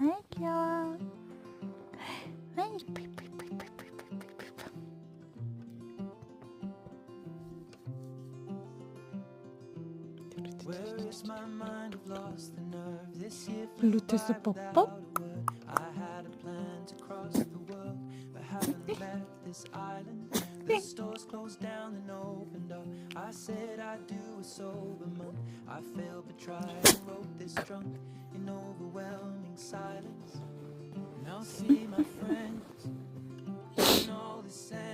아이 귀여워. 아이 블루투스 뽀뽀? The stores closed down and opened up. I said I'd do a sober month. I felt betrayed and wrote this drunk in overwhelming silence. Now see my friends in all this